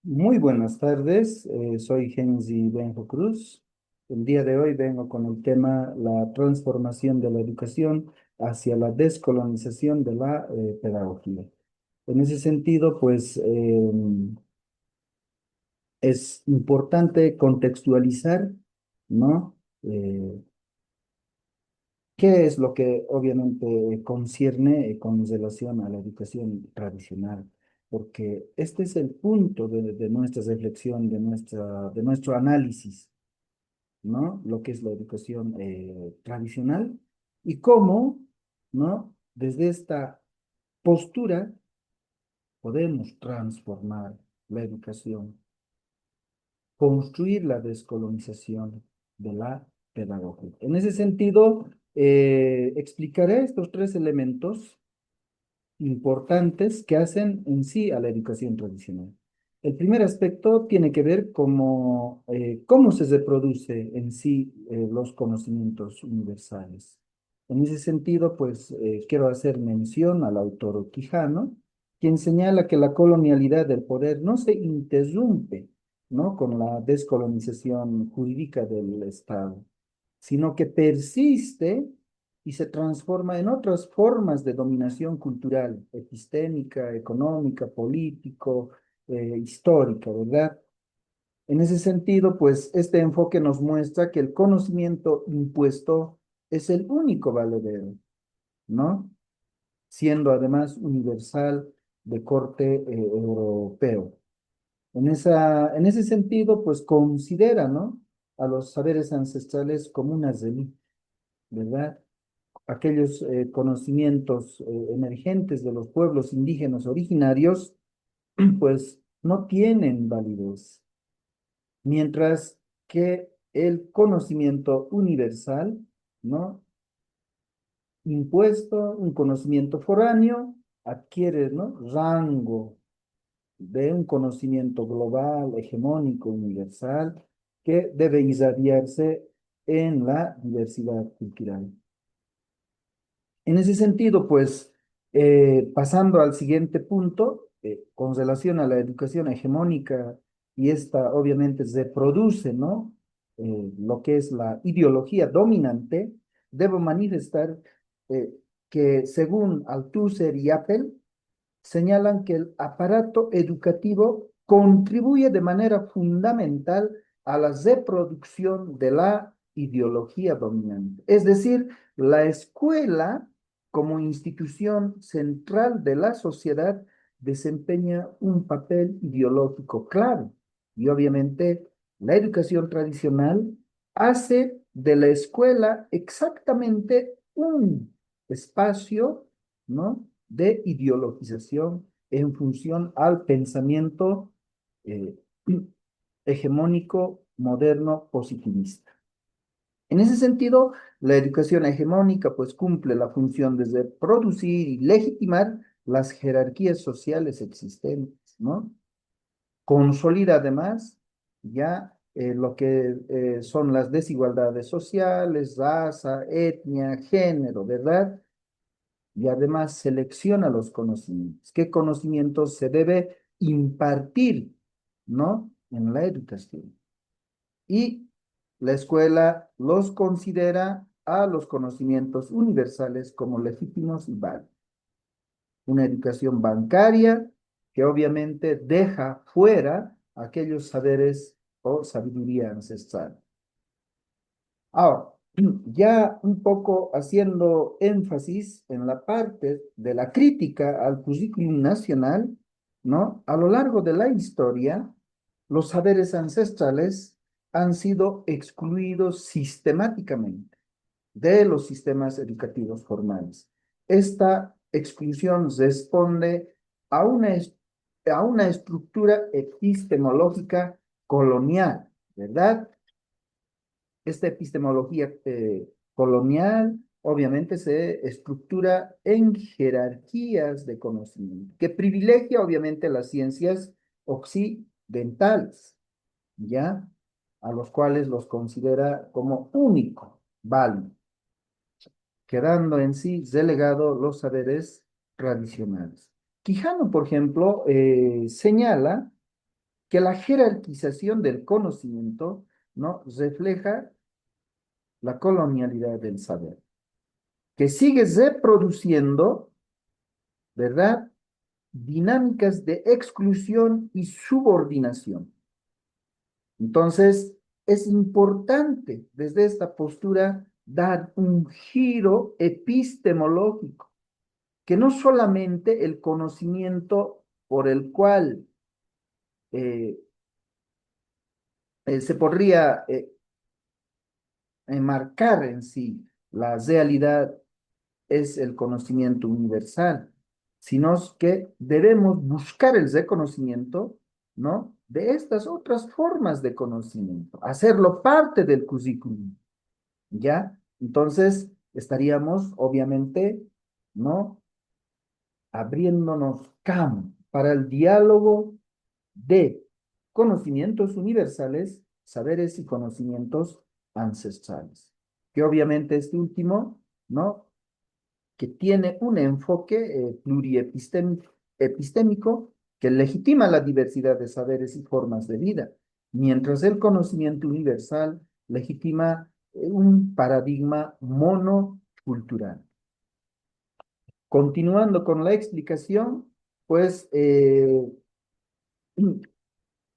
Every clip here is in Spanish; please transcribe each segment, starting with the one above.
Muy buenas tardes, soy Gensi Benjo Cruz. El día de hoy vengo con el tema la transformación de la educación hacia la descolonización de la pedagogía. En ese sentido, pues es importante contextualizar, ¿no? Eh, ¿Qué es lo que obviamente concierne con relación a la educación tradicional? Porque este es el punto de nuestra reflexión, de nuestro análisis, ¿no? Lo que es la educación tradicional y cómo, ¿no? Desde esta postura podemos transformar la educación, construir la descolonización de la pedagogía. En ese sentido, explicaré estos tres elementos importantes que hacen en sí a la educación tradicional. El primer aspecto tiene que ver cómo se reproduce en sí los conocimientos universales. En ese sentido, pues quiero hacer mención al autor Quijano, quien señala que la colonialidad del poder no se interrumpe, ¿no? con la descolonización jurídica del Estado, sino que persiste y se transforma en otras formas de dominación cultural, epistémica, económica, político, histórica, ¿verdad? En ese sentido, pues este enfoque nos muestra que el conocimiento impuesto es el único valedero, ¿no? Siendo además universal de corte europeo. En ese sentido, pues considera, ¿no? A los saberes ancestrales como una reliquia, ¿verdad? Aquellos conocimientos emergentes de los pueblos indígenas originarios, pues no tienen validez, mientras que el conocimiento universal, ¿no? Impuesto, un conocimiento foráneo, adquiere, ¿no? Rango de un conocimiento global, hegemónico, universal, que debe irradiarse en la diversidad cultural. En ese sentido, pues, pasando al siguiente punto, con relación a la educación hegemónica, y esta obviamente se produce, ¿no? Lo que es la ideología dominante, debo manifestar eh, que según Althusser y Appel, señalan que el aparato educativo contribuye de manera fundamental a la reproducción de la ideología dominante. Es decir, la escuela como institución central de la sociedad desempeña un papel ideológico claro. Y obviamente la educación tradicional hace de la escuela exactamente un espacio, ¿no? de ideologización en función al pensamiento eh, hegemónico, moderno, positivista. En ese sentido, la educación hegemónica pues cumple la función de producir y legitimar las jerarquías sociales existentes, ¿no? Consolida además ya lo que son las desigualdades sociales, raza, etnia, género, ¿verdad? Y además selecciona los conocimientos. ¿Qué conocimientos se debe impartir, ¿no? En la educación? Y la escuela los considera a los conocimientos universales como legítimos y válidos. Una educación bancaria que obviamente deja fuera aquellos saberes o sabiduría ancestral. Ahora, ya un poco haciendo énfasis en la parte de la crítica al currículum nacional, ¿no? A lo largo de la historia, los saberes ancestrales han sido excluidos sistemáticamente de los sistemas educativos formales. Esta exclusión responde a a una estructura epistemológica colonial, ¿verdad? Esta epistemología colonial obviamente se estructura en jerarquías de conocimiento, que privilegia obviamente las ciencias occidentales, ¿ya? A los cuales los considera como único, válido, quedando en sí relegado los saberes tradicionales. Quijano, por ejemplo, señala que la jerarquización del conocimiento, ¿no? refleja la colonialidad del saber, que sigue reproduciendo, ¿verdad? Dinámicas de exclusión y subordinación. Entonces, es importante desde esta postura dar un giro epistemológico, que no solamente el conocimiento por el cual eh, se podría enmarcar en sí la realidad es el conocimiento universal, sino que debemos buscar el reconocimiento, ¿no? De estas otras formas de conocimiento, hacerlo parte del currículum, ¿ya? Entonces, estaríamos, obviamente, ¿no? Abriéndonos campo para el diálogo de conocimientos universales, saberes y conocimientos ancestrales. Que obviamente este último, ¿no? Que tiene un enfoque pluriepistémico que legitima la diversidad de saberes y formas de vida, mientras el conocimiento universal legitima un paradigma monocultural. Continuando con la explicación, pues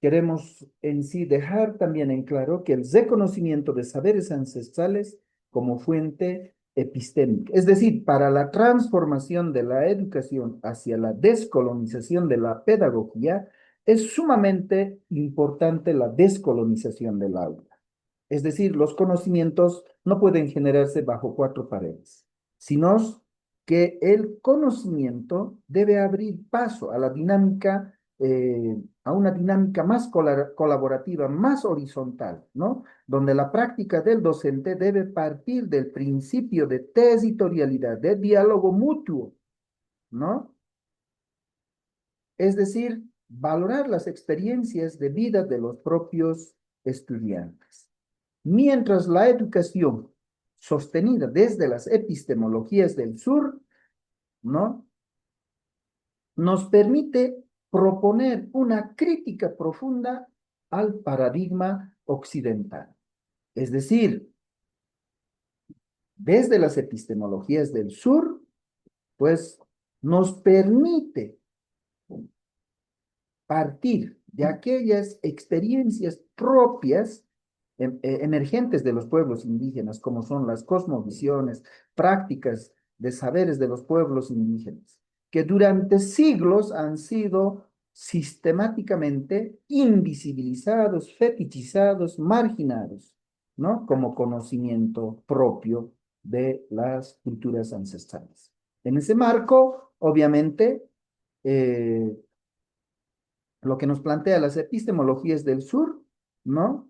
queremos en sí dejar también en claro que el reconocimiento de saberes ancestrales como fuente epistémica, es decir, para la transformación de la educación hacia la descolonización de la pedagogía, es sumamente importante la descolonización del aula. Es decir, los conocimientos no pueden generarse bajo cuatro paredes, sino que el conocimiento debe abrir paso a la dinámica, a una dinámica más colaborativa, más horizontal, ¿no? Donde la práctica del docente debe partir del principio de territorialidad, de diálogo mutuo, ¿no? Es decir, valorar las experiencias de vida de los propios estudiantes. Mientras la educación sostenida desde las epistemologías del sur, ¿no? nos permite proponer una crítica profunda al paradigma occidental. Es decir, desde las epistemologías del sur, pues nos permite partir de aquellas experiencias propias emergentes de los pueblos indígenas, como son las cosmovisiones, prácticas de saberes de los pueblos indígenas, que durante siglos han sido sistemáticamente invisibilizados, fetichizados, marginados, ¿no? Como conocimiento propio de las culturas ancestrales. En ese marco, obviamente, eh, lo que nos plantea las epistemologías del sur, ¿no?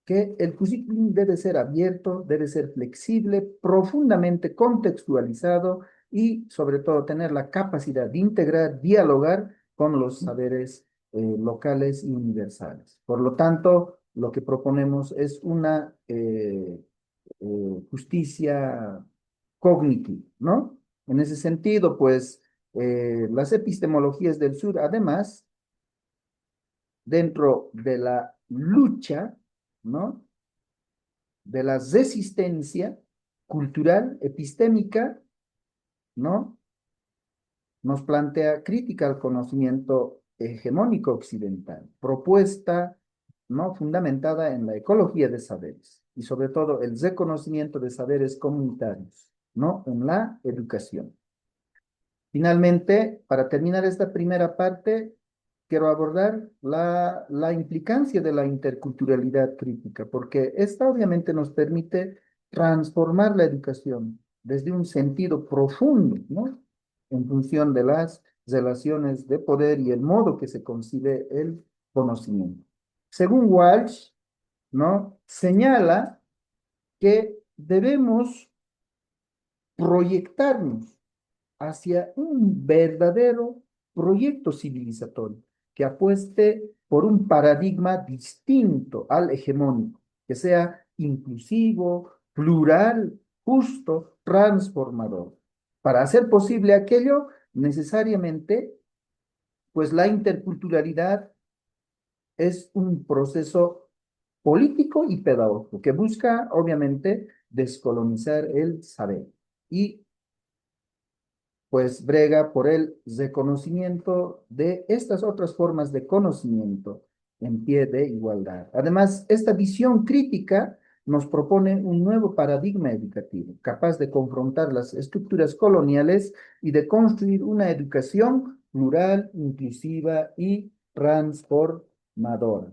Que el currículum debe ser abierto, debe ser flexible, profundamente contextualizado y sobre todo tener la capacidad de integrar, dialogar con los saberes locales y universales. Por lo tanto, lo que proponemos es una justicia cognitiva, ¿no? En ese sentido, pues, las epistemologías del sur, además, dentro de la lucha, ¿no? De la resistencia cultural, epistémica, ¿no? Nos plantea crítica al conocimiento hegemónico occidental, propuesta, ¿no? Fundamentada en la ecología de saberes y sobre todo el reconocimiento de saberes comunitarios, ¿no? En la educación. Finalmente, para terminar esta primera parte, quiero abordar la implicancia de la interculturalidad crítica, porque esta obviamente nos permite transformar la educación desde un sentido profundo, ¿no? En función de las relaciones de poder y el modo que se concibe el conocimiento. Según Walsh, ¿no? Señala que debemos proyectarnos hacia un verdadero proyecto civilizatorio que apueste por un paradigma distinto al hegemónico, que sea inclusivo, plural, justo, transformador. Para hacer posible aquello, necesariamente, pues la interculturalidad es un proceso político y pedagógico que busca, obviamente, descolonizar el saber y pues brega por el reconocimiento de estas otras formas de conocimiento en pie de igualdad. Además, esta visión crítica nos propone un nuevo paradigma educativo, capaz de confrontar las estructuras coloniales y de construir una educación plural, inclusiva y transformadora.